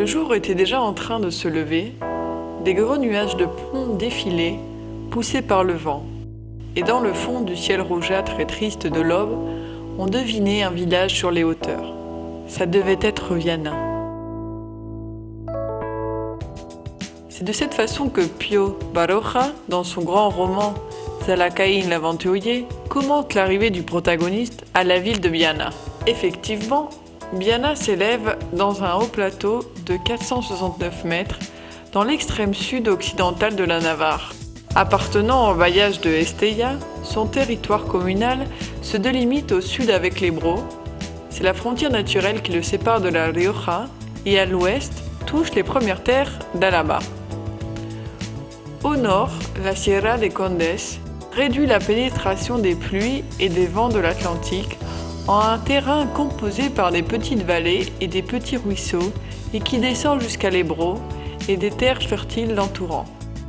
Le jour était déjà en train de se lever, des gros nuages de plomb défilaient, poussés par le vent. Et dans le fond du ciel rougeâtre et triste de l'aube, on devinait un village sur les hauteurs. Ça devait être Viana. C'est de cette façon que Pío Baroja, dans son grand roman Zalakaín l'aventurier, commente l'arrivée du protagoniste à la ville de Viana. Effectivement, Viana s'élève dans un haut plateau de 469 mètres dans l'extrême sud occidental de la Navarre. Appartenant au bailliage de Estella, son territoire communal se délimite au sud avec l'Ebro. C'est la frontière naturelle qui le sépare de la Rioja et à l'ouest touche les premières terres d'Alaba. Au nord, la Sierra de Condes réduit la pénétration des pluies et des vents de l'Atlantique en un terrain composé par des petites vallées et des petits ruisseaux et qui descend jusqu'à l'Ebro et des terres fertiles l'entourant.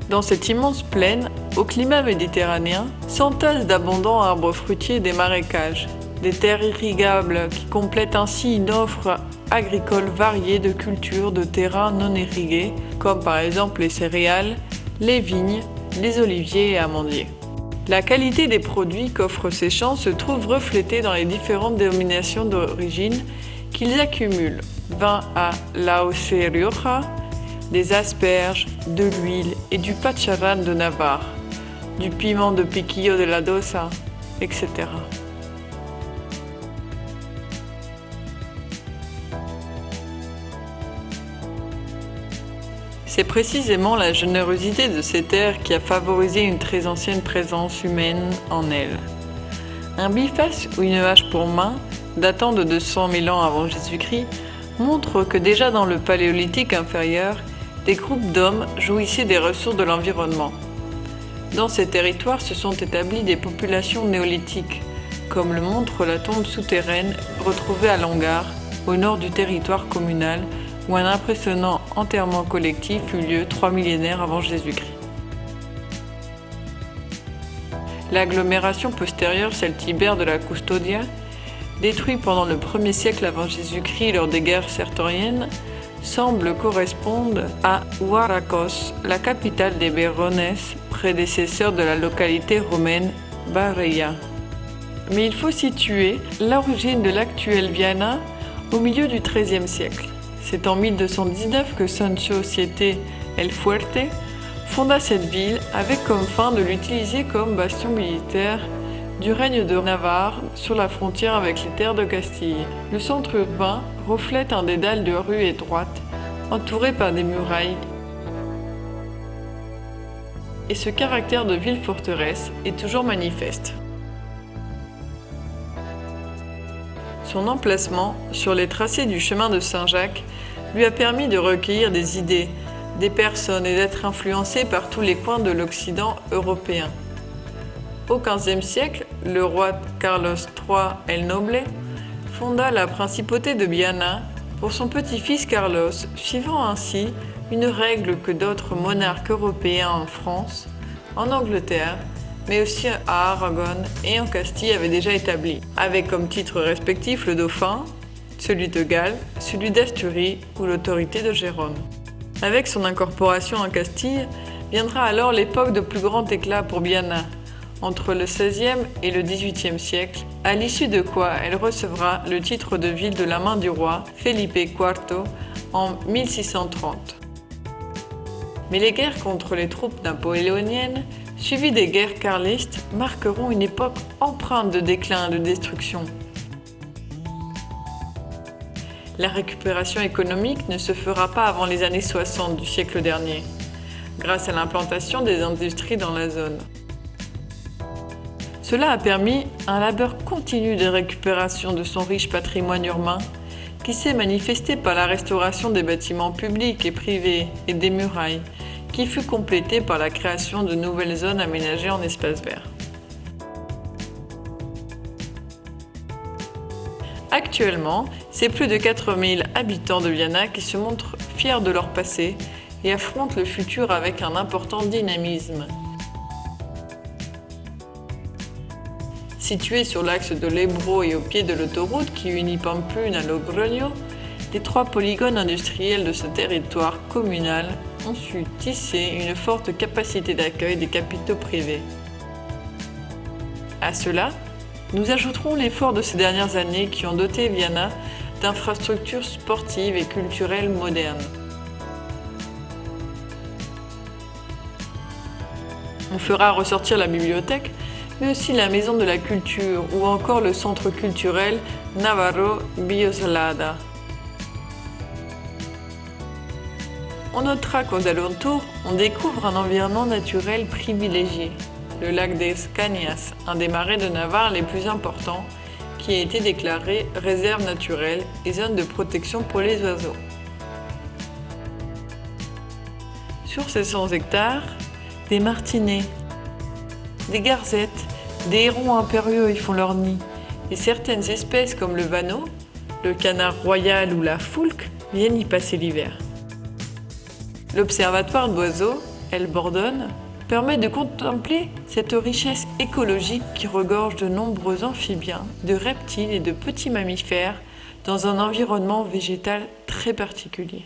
Dans cette immense plaine, au climat méditerranéen, s'entassent d'abondants arbres fruitiers et des marécages, des terres irrigables qui complètent ainsi une offre agricole variée de cultures de terrains non irrigués, comme par exemple les céréales, les vignes, les oliviers et amandiers. La qualité des produits qu'offrent ces champs se trouve reflétée dans les différentes dénominations d'origine qu'ils accumulent. Vin à l'Aoce Rioja, des asperges, de l'huile et du pacharán de Navarre, du piment de piquillo de la Dosa, etc. C'est précisément la générosité de ces terres qui a favorisé une très ancienne présence humaine en elles. Un biface ou une hache pour main, datant de 200 000 ans avant Jésus-Christ, montre que déjà dans le Paléolithique inférieur, des groupes d'hommes jouissaient des ressources de l'environnement. Dans ces territoires se sont établies des populations néolithiques, comme le montre la tombe souterraine retrouvée à Longar, au nord du territoire communal, où un impressionnant enterrement collectif eut lieu 3 millénaires avant Jésus-Christ. L'agglomération postérieure celtibère de la Custodia, détruite pendant le 1er siècle avant Jésus-Christ lors des guerres sertoriennes, semble correspondre à Huaracos, la capitale des Berrones, prédécesseur de la localité romaine Bareia. Mais il faut situer l'origine de l'actuelle Viana au milieu du XIIIe siècle. C'est en 1219 que Sancho VII el Fuerte fonda cette ville avec comme fin de l'utiliser comme bastion militaire du règne de Navarre sur la frontière avec les terres de Castille. Le centre urbain reflète un dédale de rues étroites, entouré par des murailles. Et ce caractère de ville-forteresse est toujours manifeste. Son emplacement sur les tracés du chemin de Saint-Jacques lui a permis de recueillir des idées, des personnes et d'être influencé par tous les coins de l'Occident européen. Au XVe siècle, le roi Carlos III el Noble fonda la principauté de Viana pour son petit-fils Carlos, suivant ainsi une règle que d'autres monarques européens en France, en Angleterre, mais aussi à Aragon et en Castille avaient déjà établi, avec comme titre respectif le dauphin, celui de Galles, celui d'Asturie ou l'autorité de Gérone. Avec son incorporation en Castille, viendra alors l'époque de plus grand éclat pour Viana, entre le XVIe et le XVIIIe siècle, à l'issue de quoi elle recevra le titre de ville de la main du roi Felipe IV en 1630. Mais les guerres contre les troupes napoléoniennes, suivies des guerres carlistes, marqueront une époque empreinte de déclin et de destruction. La récupération économique ne se fera pas avant les années 60 du siècle dernier, grâce à l'implantation des industries dans la zone. Cela a permis un labeur continu de récupération de son riche patrimoine urbain qui s'est manifesté par la restauration des bâtiments publics et privés et des murailles, qui fut complétée par la création de nouvelles zones aménagées en espaces verts. Actuellement, c'est plus de 4000 habitants de Viana qui se montrent fiers de leur passé et affrontent le futur avec un important dynamisme. Située sur l'axe de l'Ebro et au pied de l'autoroute qui unit Pampelune à Logroño, Les 3 polygones industriels de ce territoire communal ont su tisser une forte capacité d'accueil des capitaux privés. À cela, nous ajouterons l'effort de ces dernières années qui ont doté Viana d'infrastructures sportives et culturelles modernes. On fera ressortir la bibliothèque, mais aussi la maison de la culture ou encore le centre culturel Navarro Bioslada. On notera qu'aux alentours, on découvre un environnement naturel privilégié, le lac des Cañas, un des marais de Navarre les plus importants, qui a été déclaré réserve naturelle et zone de protection pour les oiseaux. Sur ces 100 hectares, des martinets, des garzettes, des hérons impériaux y font leur nid, et certaines espèces comme le vanneau, le canard royal ou la foulque viennent y passer l'hiver. L'observatoire d'oiseaux, El Bordone, permet de contempler cette richesse écologique qui regorge de nombreux amphibiens, de reptiles et de petits mammifères dans un environnement végétal très particulier.